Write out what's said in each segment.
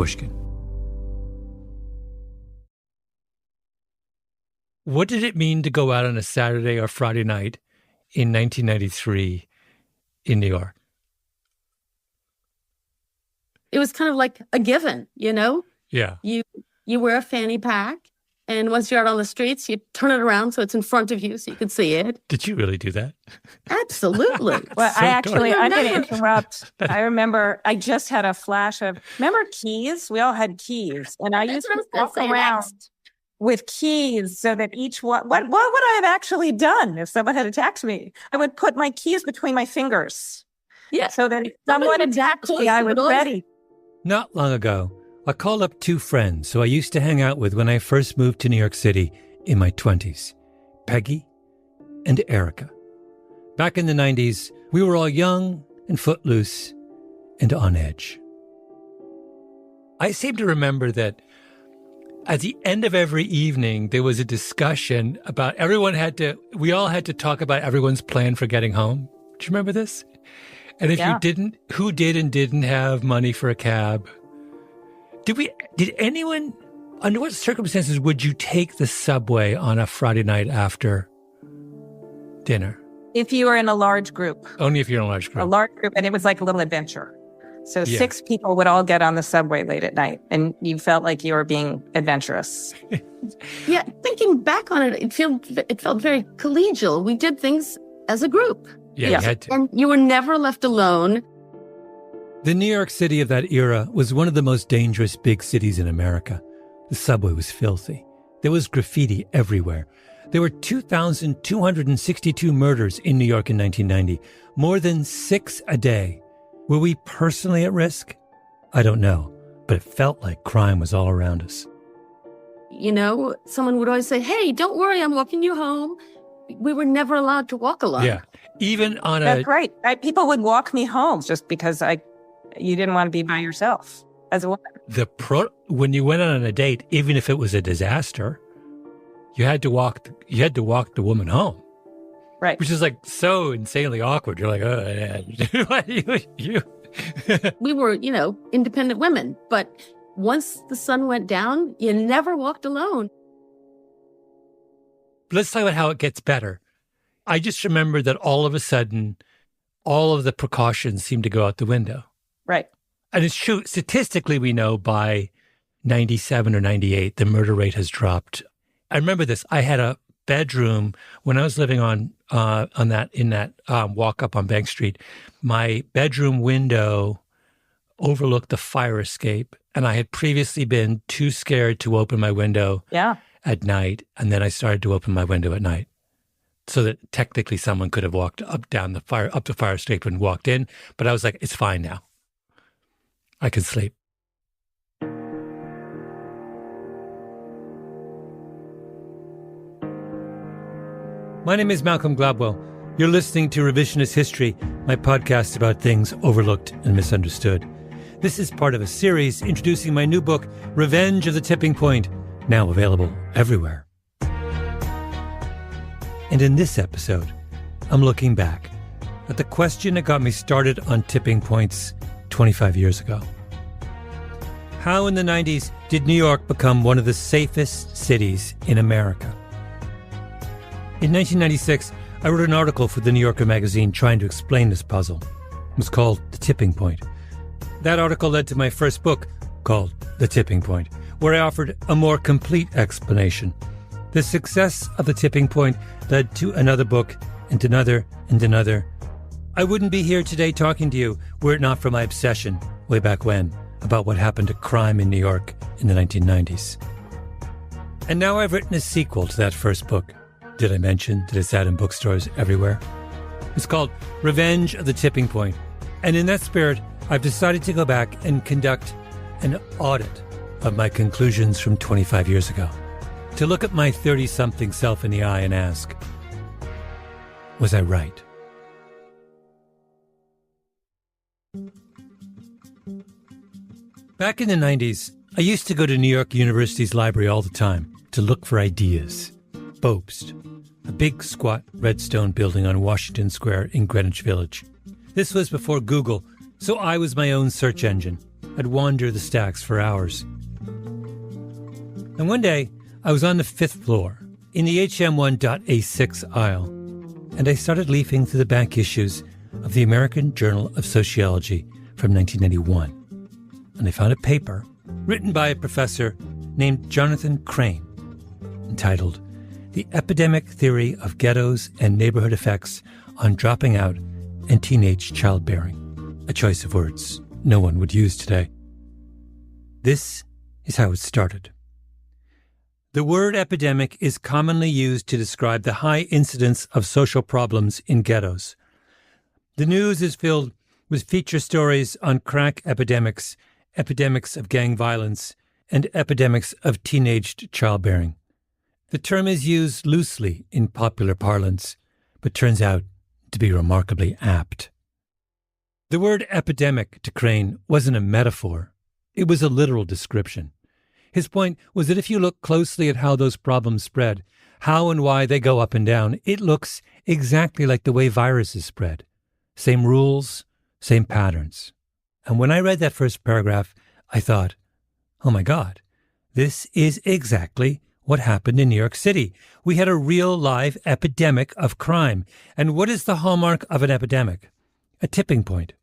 Pushkin. What did it mean to go out on a Saturday or Friday night in 1993 in New York? It was kind of like a given, you know? Yeah. You wear a fanny pack, and once you're out on the streets, you turn it around so it's in front of you so you can see it. Did you really do that? Absolutely. Well, So I'm going to dark. interrupt. I remember I just had a flash of, remember keys? We all had keys. And I used to walk around with keys so that each one, what would I have actually done if someone had attacked me? I would put my keys between my fingers. Yeah. So that if someone attacked me, I was ready. Not long ago, I called up two friends who I used to hang out with when I first moved to New York City in my 20s, Peggy and Erica. Back in the 90s, we were all young and footloose and on edge. I seem to remember that at the end of every evening, there was a discussion about we all had to talk about everyone's plan for getting home. Do you remember this? And if you didn't, who did and didn't have money for a cab? Did anyone, under what circumstances would you take the subway on a Friday night after dinner? If you were in a large group. Only if you're in a large group. A large group, and it was like a little adventure. So 6 people would all get on the subway late at night, and you felt like you were being adventurous. Yeah, thinking back on it, it felt very collegial. We did things as a group. Yeah, you had to. And you were never left alone. The New York City of that era was one of the most dangerous big cities in America. The subway was filthy. There was graffiti everywhere. There were 2,262 murders in New York in 1990, more than 6 a day. Were we personally at risk? I don't know, but it felt like crime was all around us. You know, someone would always say, hey, don't worry, I'm walking you home. We were never allowed to walk alone. Yeah. Even on That's right. People would walk me home just because you didn't want to be by yourself as a woman. When you went on a date, even if it was a disaster, you had to walk the woman home. Right. Which is like so insanely awkward. You're like, you. We were, independent women. But once the sun went down, you never walked alone. Let's talk about how it gets better. I just remember that all of a sudden, all of the precautions seem to go out the window. Right. And it's true. Statistically, we know by 97 or 98, the murder rate has dropped. I remember this. I had a bedroom when I was living in that walk up on Bank Street. My bedroom window overlooked the fire escape, and I had previously been too scared to open my window at night, and then I started to open my window at night, so that technically someone could have walked up the fire escape and walked in. But I was like, it's fine now. I can sleep. My name is Malcolm Gladwell. You're listening to Revisionist History, my podcast about things overlooked and misunderstood. This is part of a series introducing my new book, Revenge of the Tipping Point, now available everywhere. And in this episode, I'm looking back at the question that got me started on tipping points 25 years ago. How in the 90s did New York become one of the safest cities in America? In 1996, I wrote an article for the New Yorker magazine trying to explain this puzzle. It was called The Tipping Point. That article led to my first book called The Tipping Point, where I offered a more complete explanation. The success of The Tipping Point led to another book and another and another. I wouldn't be here today talking to you were it not for my obsession, way back when, about what happened to crime in New York in the 1990s. And now I've written a sequel to that first book. Did I mention that it's out in bookstores everywhere? It's called Revenge of the Tipping Point. And in that spirit, I've decided to go back and conduct an audit of my conclusions from 25 years ago. To look at my 30-something self in the eye and ask, was I right? Back in the 90s, I used to go to New York University's library all the time to look for ideas. Bobst, a big squat red stone building on Washington Square in Greenwich Village. This was before Google, so I was my own search engine. I'd wander the stacks for hours. And one day, I was on the 5th floor, in the HM1.A6 aisle, and I started leafing through the back issues of the American Journal of Sociology from 1991. And I found a paper written by a professor named Jonathan Crane, entitled The Epidemic Theory of Ghettos and Neighborhood Effects on Dropping Out and Teenage Childbearing, a choice of words no one would use today. This is how it started. The word epidemic is commonly used to describe the high incidence of social problems in ghettos. The news is filled with feature stories on crack epidemics, epidemics of gang violence, and epidemics of teenaged childbearing. The term is used loosely in popular parlance, but turns out to be remarkably apt. The word epidemic to Crane wasn't a metaphor. It was a literal description. His point was that if you look closely at how those problems spread, how and why they go up and down, it looks exactly like the way viruses spread. Same rules, same patterns. And when I read that first paragraph, I thought, oh my God, this is exactly what happened in New York City. We had a real live epidemic of crime. And what is the hallmark of an epidemic? A tipping point.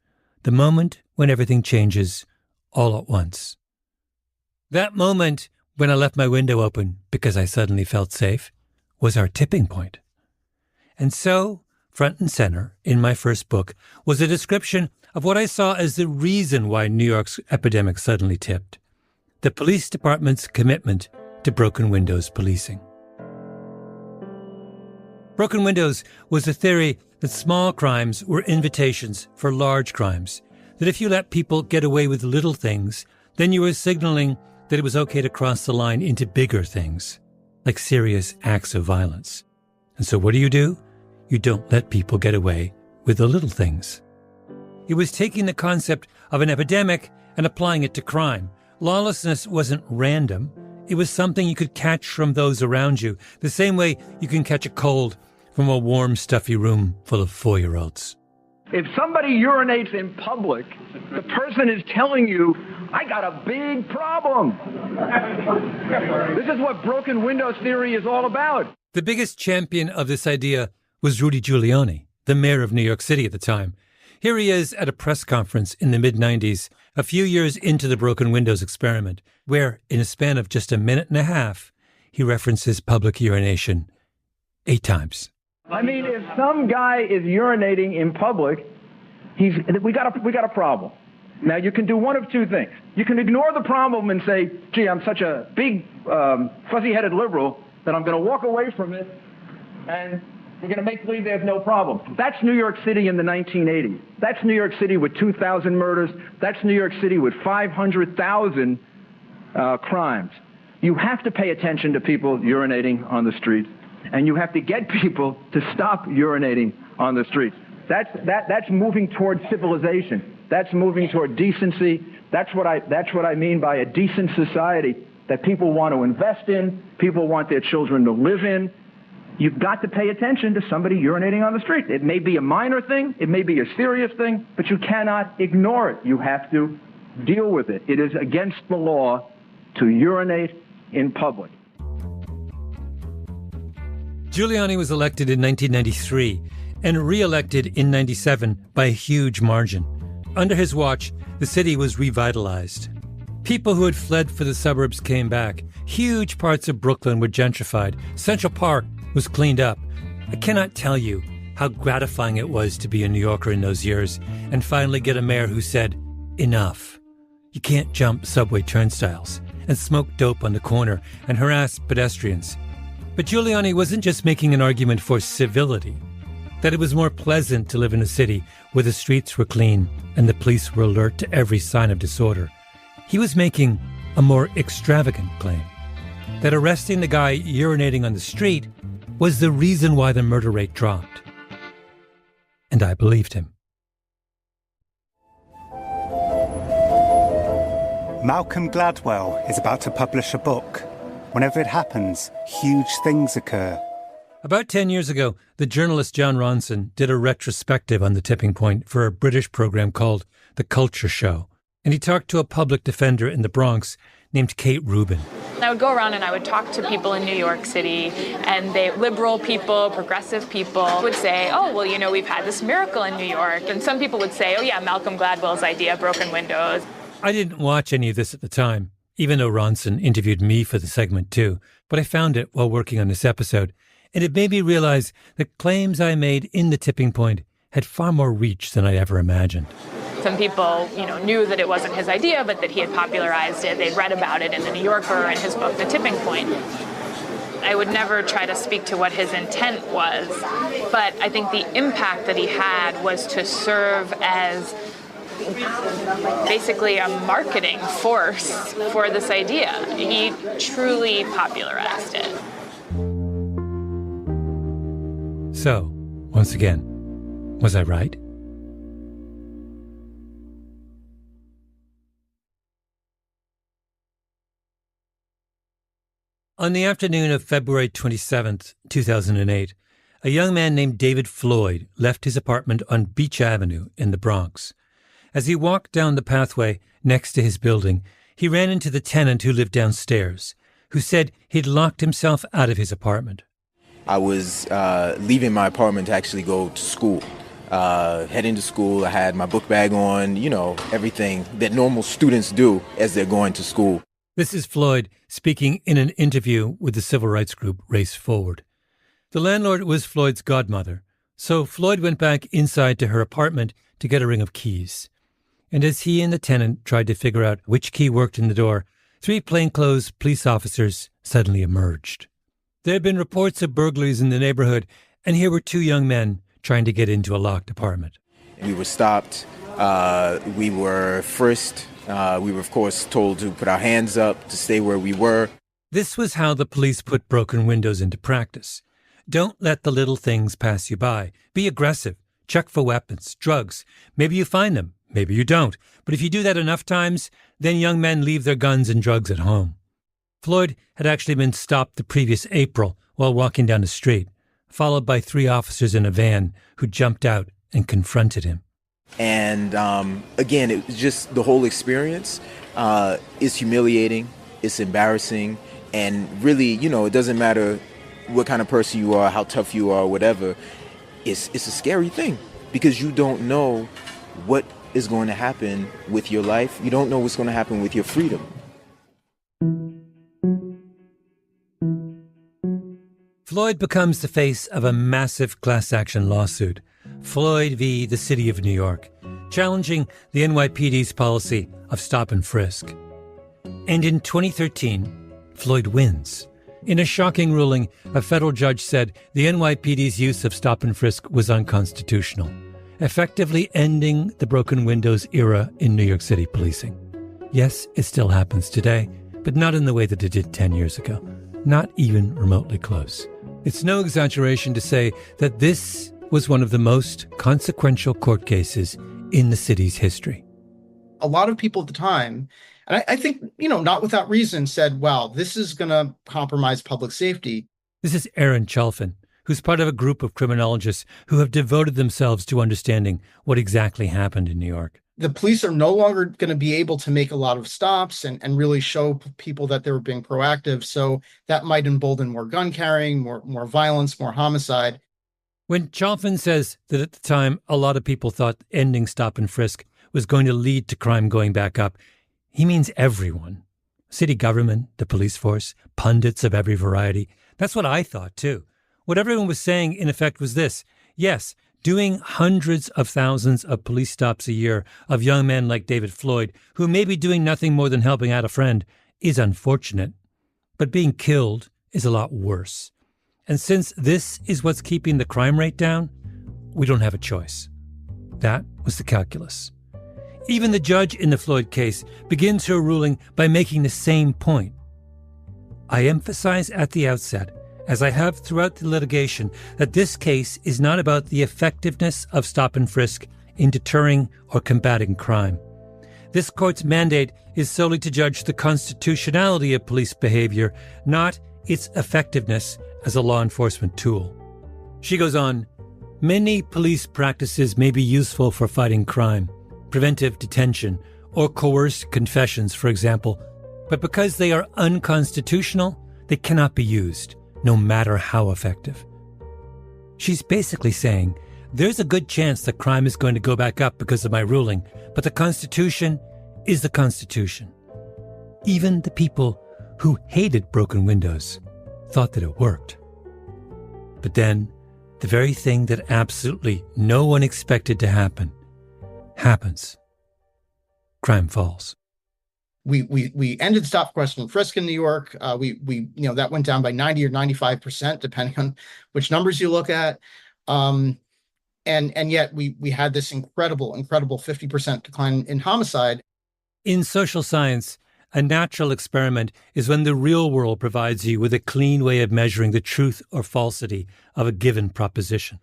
The moment when everything changes all at once. That moment when I left my window open because I suddenly felt safe was our tipping point. And so, front and center in my first book was a description of what I saw as the reason why New York's epidemic suddenly tipped. The police department's commitment to broken windows policing. Broken windows was the theory that small crimes were invitations for large crimes, that if you let people get away with little things, then you were signaling that it was okay to cross the line into bigger things, like serious acts of violence. And so what do? You don't let people get away with the little things. It was taking the concept of an epidemic and applying it to crime. Lawlessness wasn't random. It was something you could catch from those around you, the same way you can catch a cold from a warm, stuffy room full of 4-year-olds. If somebody urinates in public, the person is telling you, I got a big problem. This is what broken windows theory is all about. The biggest champion of this idea was Rudy Giuliani, the mayor of New York City at the time. Here he is at a press conference in the mid-90s, a few years into the broken windows experiment, where, in a span of just a minute and a half, he references public urination 8 times. I mean, if some guy is urinating in public, we got a problem. Now, you can do one of two things. You can ignore the problem and say, gee, I'm such a big, fuzzy-headed liberal that I'm going to walk away from it, and we're going to make believe there's no problem. That's New York City in the 1980s. That's New York City with 2,000 murders. That's New York City with 500,000 crimes. You have to pay attention to people urinating on the streets, and you have to get people to stop urinating on the streets. That's moving toward civilization. That's moving toward decency. That's what I mean by a decent society that people want to invest in, people want their children to live in. You've got to pay attention to somebody urinating on the street. It may be a minor thing, it may be a serious thing, but you cannot ignore it. You have to deal with it. It is against the law to urinate in public. Giuliani was elected in 1993 and re-elected in 97 by a huge margin. Under his watch, the city was revitalized. People who had fled for the suburbs came back. Huge parts of Brooklyn were gentrified. Central Park was cleaned up. I cannot tell you how gratifying it was to be a New Yorker in those years and finally get a mayor who said, enough. You can't jump subway turnstiles and smoke dope on the corner and harass pedestrians. But Giuliani wasn't just making an argument for civility, that it was more pleasant to live in a city where the streets were clean and the police were alert to every sign of disorder. He was making a more extravagant claim, that arresting the guy urinating on the street was the reason why the murder rate dropped. And I believed him. Malcolm Gladwell is about to publish a book. Whenever it happens, huge things occur. About 10 years ago, the journalist John Ronson did a retrospective on the tipping point for a British program called The Culture Show. and he talked to a public defender in the Bronx named Kate Rubin. I would go around and I would talk to people in New York City, and liberal people, progressive people would say, oh, well, you know, we've had this miracle in New York. And some people would say, oh, yeah, Malcolm Gladwell's idea, broken windows. I didn't watch any of this at the time, even though Ronson interviewed me for the segment too, but I found it while working on this episode, and it made me realize that claims I made in The Tipping Point had far more reach than I'd ever imagined. Some people, knew that it wasn't his idea, but that he had popularized it. They'd read about it in The New Yorker and his book, The Tipping Point. I would never try to speak to what his intent was, but I think the impact that he had was to serve as basically a marketing force for this idea. He truly popularized it. So, once again, was I right? On the afternoon of February 27th, 2008, a young man named David Floyd left his apartment on Beach Avenue in the Bronx. As he walked down the pathway next to his building, he ran into the tenant who lived downstairs, who said he'd locked himself out of his apartment. I was leaving my apartment to actually go to school. Heading to school, I had my book bag on, everything that normal students do as they're going to school. This is Floyd speaking in an interview with the civil rights group Race Forward. The landlord was Floyd's godmother, so Floyd went back inside to her apartment to get a ring of keys. And as he and the tenant tried to figure out which key worked in the door, 3 plainclothes police officers suddenly emerged. There had been reports of burglaries in the neighborhood, and here were 2 young men trying to get into a locked apartment. We were stopped. We were, of course, told to put our hands up, to stay where we were. This was how the police put broken windows into practice. Don't let the little things pass you by. Be aggressive. Check for weapons, drugs. Maybe you find them. Maybe you don't. But if you do that enough times, then young men leave their guns and drugs at home. Floyd had actually been stopped the previous April while walking down the street, followed by 3 officers in a van who jumped out and confronted him. And again, it was just the whole experience is humiliating, it's embarrassing, and really, it doesn't matter what kind of person you are, how tough you are, whatever. It's a scary thing because you don't know what is going to happen with your life. You don't know what's going to happen with your freedom. Floyd becomes the face of a massive class action lawsuit, Floyd v. the City of New York, challenging the NYPD's policy of stop and frisk. And in 2013, Floyd wins. In a shocking ruling, a federal judge said the NYPD's use of stop and frisk was unconstitutional, effectively ending the broken windows era in New York City policing. Yes, it still happens today, but not in the way that it did 10 years ago, not even remotely close. It's no exaggeration to say that this was one of the most consequential court cases in the city's history. A lot of people at the time, and I think, not without reason, said, wow, this is going to compromise public safety. This is Aaron Chalfin, who's part of a group of criminologists who have devoted themselves to understanding what exactly happened in New York. The police are no longer going to be able to make a lot of stops and really show people that they were being proactive. So that might embolden more gun carrying, more violence, more homicide. When Chalfin says that at the time a lot of people thought ending stop and frisk was going to lead to crime going back up, he means everyone. City government, the police force, pundits of every variety. That's what I thought too. What everyone was saying in effect was this: yes, doing hundreds of thousands of police stops a year of young men like David Floyd, who may be doing nothing more than helping out a friend, is unfortunate. But being killed is a lot worse. And since this is what's keeping the crime rate down, we don't have a choice. That was the calculus. Even the judge in the Floyd case begins her ruling by making the same point. I emphasize at the outset, as I have throughout the litigation, that this case is not about the effectiveness of stop and frisk in deterring or combating crime. This court's mandate is solely to judge the constitutionality of police behavior, not its effectiveness as a law enforcement tool. She goes on, many police practices may be useful for fighting crime, preventive detention, or coerced confessions, for example, but because they are unconstitutional, they cannot be used, no matter how effective. She's basically saying, there's a good chance that crime is going to go back up because of my ruling, but the Constitution is the Constitution. Even the people who hated broken windows thought that it worked. But then, the very thing that absolutely no one expected to happen happens. Crime falls. We ended stop, question, and frisk in New York. That went down by 90 or 95%, depending on which numbers you look at. And yet we had this incredible 50% decline in homicide. In social science, a natural experiment is when the real world provides you with a clean way of measuring the truth or falsity of a given proposition.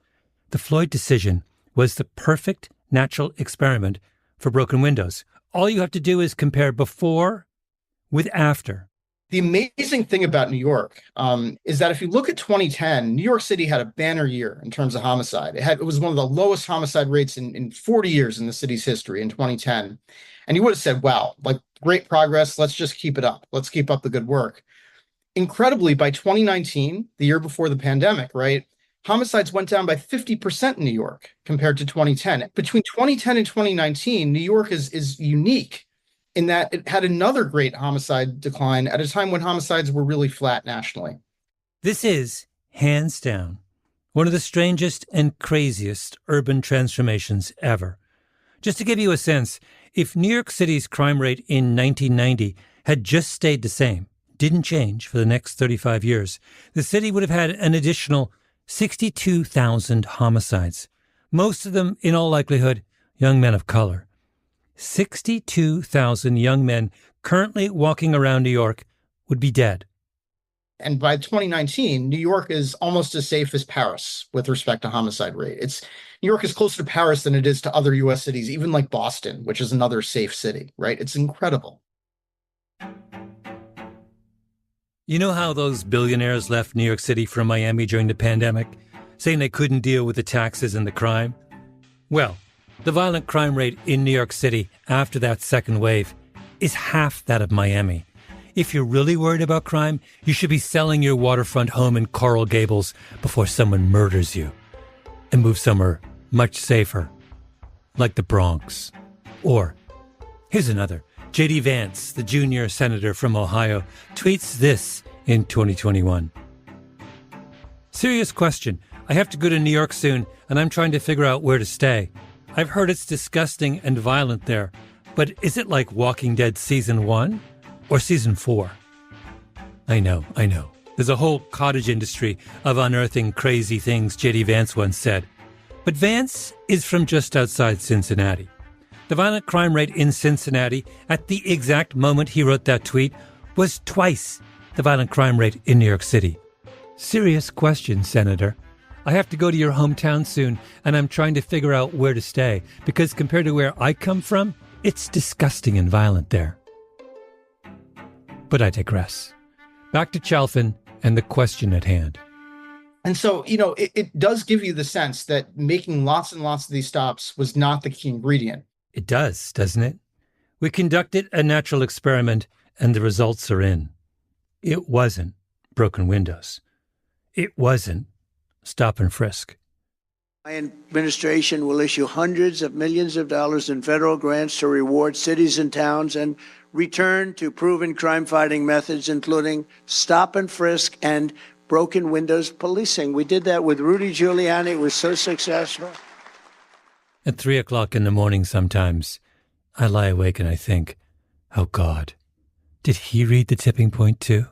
The Floyd decision was the perfect natural experiment for broken windows. All you have to do is compare before with after. The amazing thing about New York is that if you look at 2010, New York City had a banner year in terms of homicide. It was one of the lowest homicide rates in 40 years in the city's history in 2010. And you would have said, wow, like great progress. Let's just keep it up. Let's keep up the good work. Incredibly, by 2019, the year before the pandemic, right, homicides went down by 50% in New York compared to 2010. Between 2010 and 2019, New York is unique in that it had another great homicide decline at a time when homicides were really flat nationally. This is, hands down, one of the strangest and craziest urban transformations ever. Just to give you a sense, if New York City's crime rate in 1990 had just stayed the same, didn't change for the next 35 years, the city would have had an additional 62,000 homicides, most of them, in all likelihood, young men of color. 62,000 young men currently walking around New York would be dead. And by 2019, New York is almost as safe as Paris with respect to homicide rate. New York is closer to Paris than it is to other U.S. cities, even like Boston, which is another safe city, right? It's incredible. You know how those billionaires left New York City for Miami during the pandemic, saying they couldn't deal with the taxes and the crime? Well, the violent crime rate in New York City after that second wave is half that of Miami. If you're really worried about crime, you should be selling your waterfront home in Coral Gables before someone murders you and move somewhere much safer, like the Bronx. Or, here's another. J.D. Vance, the junior senator from Ohio, tweets this in 2021. Serious question. I have to go to New York soon, and I'm trying to figure out where to stay. I've heard it's disgusting and violent there, but is it like Walking Dead Season 1 or Season 4? I know. There's a whole cottage industry of unearthing crazy things, J.D. Vance once said. But Vance is from just outside Cincinnati. The violent crime rate in Cincinnati at the exact moment he wrote that tweet was twice the violent crime rate in New York City. Serious question, Senator. I have to go to your hometown soon, and I'm trying to figure out where to stay, because compared to where I come from, it's disgusting and violent there. But I digress. Back to Chalfin and the question at hand. And so, it does give you the sense that making lots and lots of these stops was not the key ingredient. It does, doesn't it? We conducted a natural experiment, and the results are in. It wasn't broken windows. It wasn't stop and frisk. My administration will issue hundreds of millions of dollars in federal grants to reward cities and towns and return to proven crime-fighting methods, including stop and frisk and broken windows policing. We did that with Rudy Giuliani. It was so successful. At 3 o'clock in the morning sometimes, I lie awake and I think, oh God, did he read The Tipping Point too?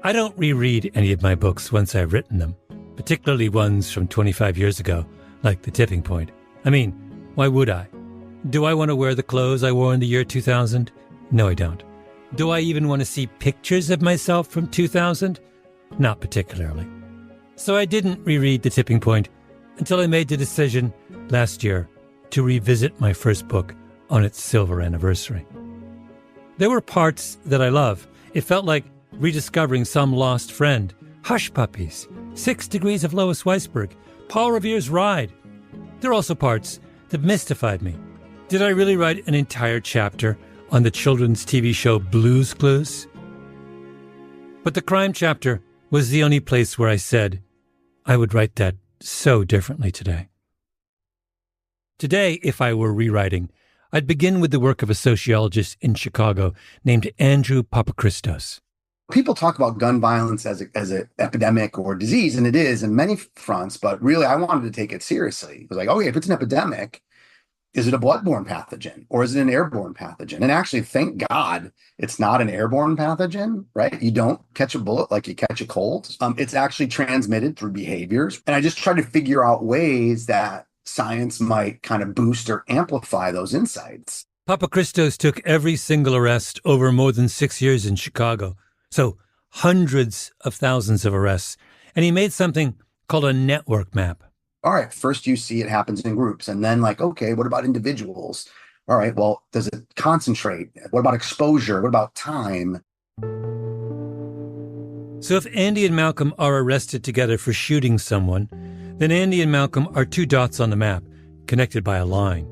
I don't reread any of my books once I've written them, particularly ones from 25 years ago, like The Tipping Point. I mean, why would I? Do I want to wear the clothes I wore in the year 2000? No, I don't. Do I even want to see pictures of myself from 2000? Not particularly. So I didn't reread The Tipping Point until I made the decision last year to revisit my first book, on its silver anniversary. There were parts that I love. It felt like rediscovering some lost friend. Hush Puppies, 6 Degrees of Lois Weisberg, Paul Revere's Ride. There are also parts that mystified me. Did I really write an entire chapter on the children's TV show Blue's Clues? But the crime chapter was the only place where I said I would write that so differently today. Today, if I were rewriting, I'd begin with the work of a sociologist in Chicago named Andrew Papachristos. People talk about gun violence as an epidemic or disease, and it is in many fronts, but really I wanted to take it seriously. It was like, okay, if it's an epidemic, is it a bloodborne pathogen or is it an airborne pathogen? And actually, thank God, it's not an airborne pathogen, right? You don't catch a bullet like you catch a cold. It's actually transmitted through behaviors. And I just tried to figure out ways that science might kind of boost or amplify those insights. Papachristos took every single arrest over more than 6 years in Chicago. So hundreds of thousands of arrests. And he made something called a network map. All right, first you see it happens in groups. And then like, okay, what about individuals? All right, well, does it concentrate? What about exposure? What about time? So if Andy and Malcolm are arrested together for shooting someone, then Andy and Malcolm are 2 dots on the map, connected by a line.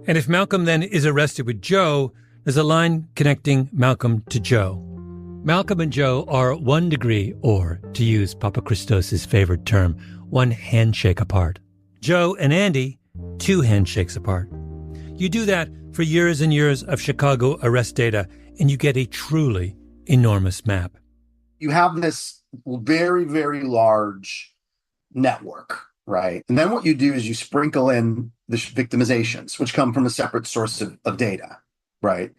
And if Malcolm then is arrested with Joe, there's a line connecting Malcolm to Joe. Malcolm and Joe are 1 degree, or, to use Papachristos' favorite term, 1 handshake apart. Joe and Andy, 2 handshakes apart. You do that for years and years of Chicago arrest data, and you get a truly enormous map. You have this very, very large network, right? And then what you do is you sprinkle in the victimizations, which come from a separate source of data, right?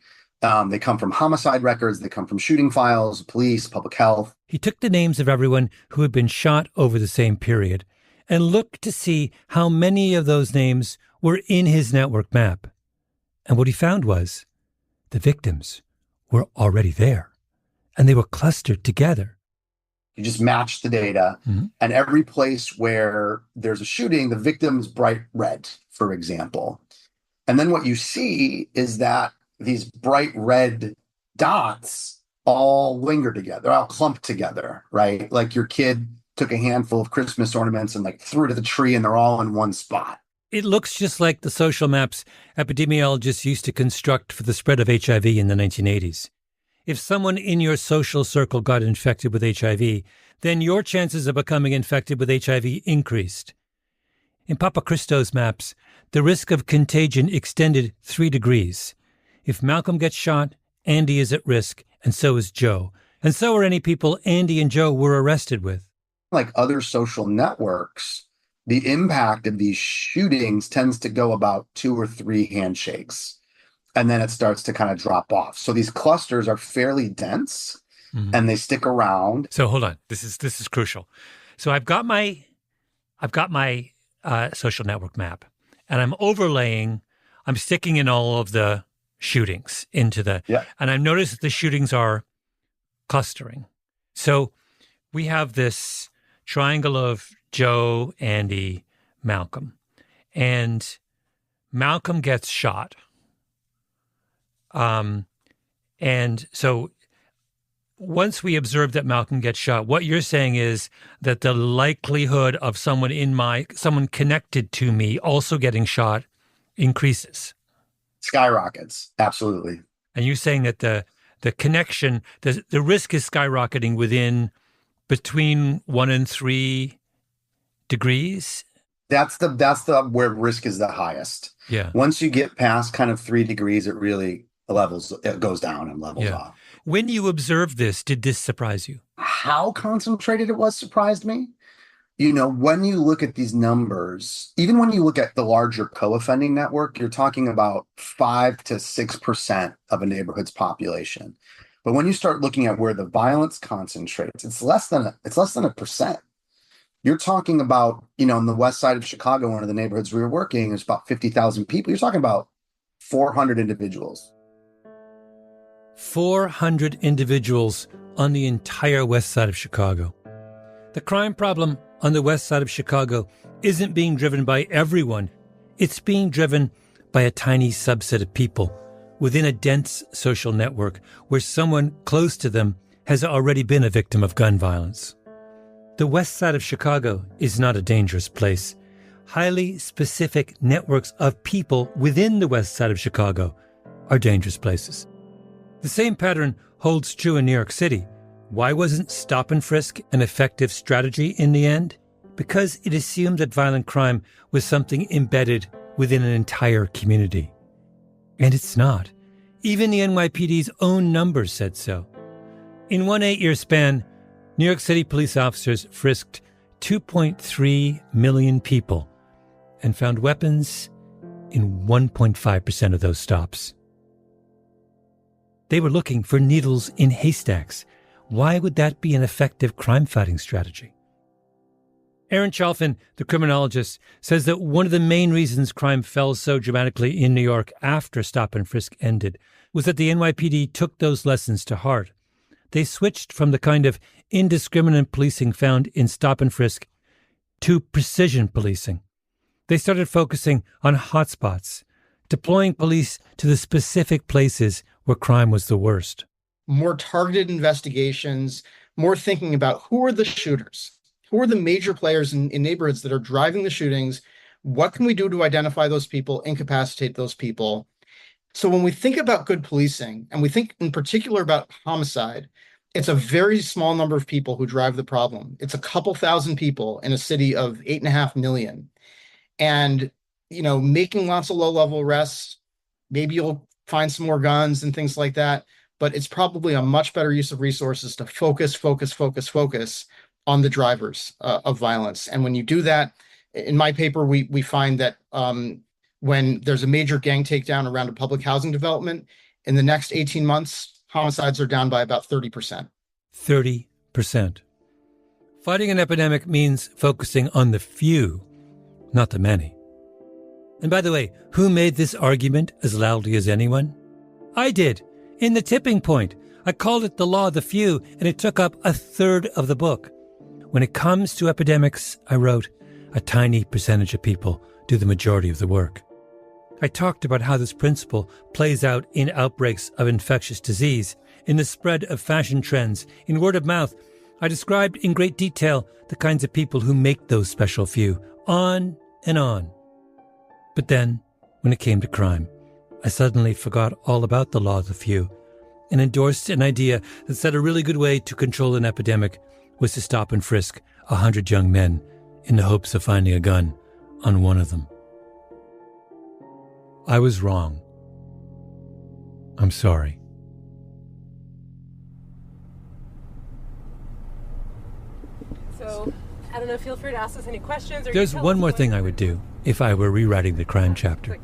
They come from homicide records, they come from shooting files, police, public health. He took the names of everyone who had been shot over the same period and looked to see how many of those names were in his network map. And what he found was the victims were already there, and they were clustered together. You just match the data, and every place where there's a shooting, the victim's bright red, for example. And then what you see is that these bright red dots all linger together, all clumped together, right? Like your kid took a handful of Christmas ornaments and like threw it at the tree and they're all in one spot. It looks just like the social maps epidemiologists used to construct for the spread of HIV in the 1980s. If someone in your social circle got infected with HIV, then your chances of becoming infected with HIV increased. In Papachristos' maps, the risk of contagion extended 3 degrees. If Malcolm gets shot, Andy is at risk, and so is Joe. And so are any people Andy and Joe were arrested with. Like other social networks, the impact of these shootings tends to go about 2 or 3 handshakes, and then it starts to kind of drop off. So these clusters are fairly dense, and they stick around. So hold on, this is crucial. So I've got my social network map, and I'm sticking in all of the shootings into the, and I've noticed that the shootings are clustering. So we have this triangle of Joe, Andy, Malcolm, and Malcolm gets shot. And so once we observe that Malcolm gets shot, what you're saying is that the likelihood of someone connected to me also getting shot increases. Skyrockets. Absolutely. And you're saying that the connection, the risk is skyrocketing between 1 and 3 degrees? That's the where risk is the highest. Yeah. Once you get past kind of 3 degrees, it goes down and levels off. When you observed this, did this surprise you? How concentrated it was surprised me. You know, when you look at these numbers, even when you look at the larger co-offending network, you're talking about 5 to 6% of a neighborhood's population. But when you start looking at where the violence concentrates, it's less than 1%. You're talking about, on the west side of Chicago, one of the neighborhoods we were working, there's about 50,000 people. You're talking about 400 individuals. 400 individuals on the entire west side of Chicago. The crime problem on the west side of Chicago isn't being driven by everyone. It's being driven by a tiny subset of people within a dense social network where someone close to them has already been a victim of gun violence. The west side of Chicago is not a dangerous place. Highly specific networks of people within the west side of Chicago are dangerous places. The same pattern holds true in New York City. Why wasn't stop and frisk an effective strategy in the end? Because it assumed that violent crime was something embedded within an entire community. And it's not. Even the NYPD's own numbers said so. In one 8-year span, New York City police officers frisked 2.3 million people and found weapons in 1.5% of those stops. They were looking for needles in haystacks. Why would that be an effective crime-fighting strategy? Aaron Chalfin, the criminologist, says that one of the main reasons crime fell so dramatically in New York after stop and frisk ended was that the NYPD took those lessons to heart. They switched from the kind of indiscriminate policing found in stop and frisk to precision policing. They started focusing on hotspots, deploying police to the specific places where crime was the worst. More targeted investigations, more thinking about who are the shooters, who are the major players in neighborhoods that are driving the shootings, what can we do to identify those people, incapacitate those people. So when we think about good policing, and we think in particular about homicide, it's a very small number of people who drive the problem. It's a couple thousand people in a city of 8.5 million. And, making lots of low-level arrests, maybe you'll find some more guns and things like that, but it's probably a much better use of resources to focus on the drivers of violence. And when you do that, in my paper, we find that when there's a major gang takedown around a public housing development, in the next 18 months, homicides are down by about 30%. 30%. Fighting an epidemic means focusing on the few, not the many. And by the way, who made this argument as loudly as anyone? I did. In The Tipping Point. I called it the law of the few, and it took up a third of the book. When it comes to epidemics, I wrote, a tiny percentage of people do the majority of the work. I talked about how this principle plays out in outbreaks of infectious disease, in the spread of fashion trends, in word of mouth. I described in great detail the kinds of people who make those special few, on and on. But then, when it came to crime, I suddenly forgot all about the law of the few and endorsed an idea that said a really good way to control an epidemic was to stop and frisk 100 young men in the hopes of finding a gun on one of them. I was wrong. I'm sorry. So, I don't know, feel free to ask us any questions. Or There's one more thing I would do if I were rewriting the crime chapter.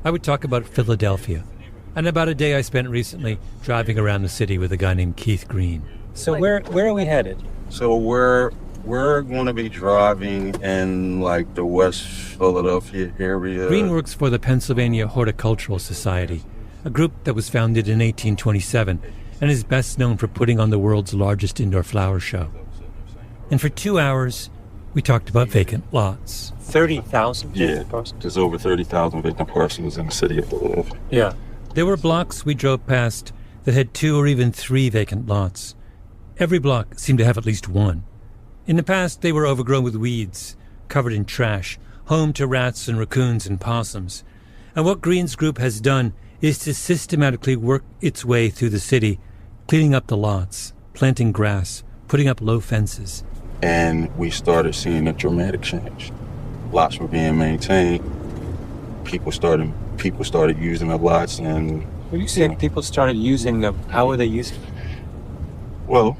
I would talk about Philadelphia and about a day I spent recently driving around the city with a guy named Keith Green. So where are we headed? So we're going to be driving in like the West Philadelphia area. Green works for the Pennsylvania Horticultural Society, a group that was founded in 1827 and is best known for putting on the world's largest indoor flower show. And for 2 hours, we talked about vacant lots. 30,000? Yeah, there's over 30,000 vacant parcels in the city of Philadelphia. Yeah. There were blocks we drove past that had 2 or even 3 vacant lots. Every block seemed to have at least one. In the past, they were overgrown with weeds, covered in trash, home to rats and raccoons and possums. And what Green's group has done is to systematically work its way through the city, cleaning up the lots, planting grass, putting up low fences. And we started seeing a dramatic change. Lots were being maintained. People started using the lots, and when you say people started using them, how were they using them? Well,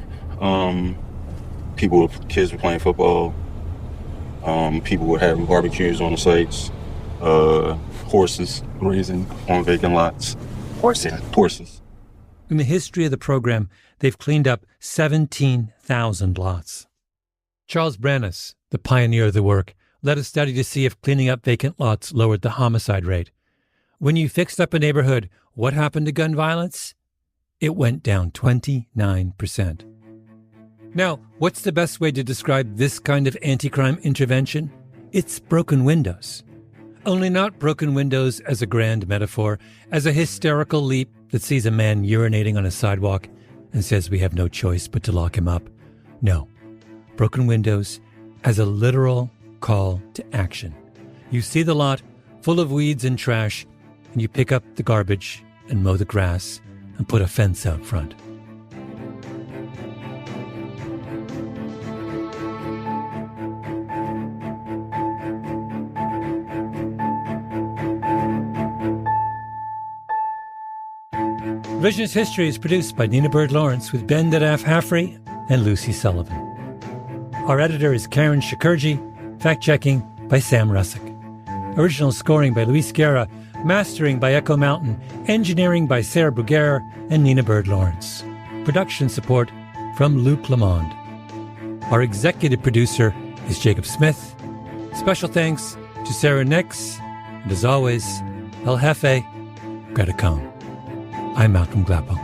kids were playing football. People were having barbecues on the sites. Horses grazing on vacant lots. Horses? Yeah, horses. In the history of the program, they've cleaned up 17,000 lots. Charles Brannis, the pioneer of the work, led a study to see if cleaning up vacant lots lowered the homicide rate. When you fixed up a neighborhood, what happened to gun violence? It went down 29%. Now, what's the best way to describe this kind of anti-crime intervention? It's broken windows. only not broken windows as a grand metaphor, as a hysterical leap that sees a man urinating on a sidewalk and says we have no choice but to lock him up. No, broken windows as a literal call to action. You see the lot full of weeds and trash, and you pick up the garbage and mow the grass and put a fence out front. Revisionist History is produced by Nina Bird Lawrence with Ben Dadaf Haffrey and Lucy Sullivan. Our editor is Karen Shakurji, fact-checking by Sam Russick. Original scoring by Luis Guerra, mastering by Echo Mountain, engineering by Sarah Bruguera and Nina Bird Lawrence. Production support from Luke Lamond. Our executive producer is Jacob Smith. Special thanks to Sarah Nix, and as always, El Jefe, Greta Cohn. I'm Malcolm Gladwell.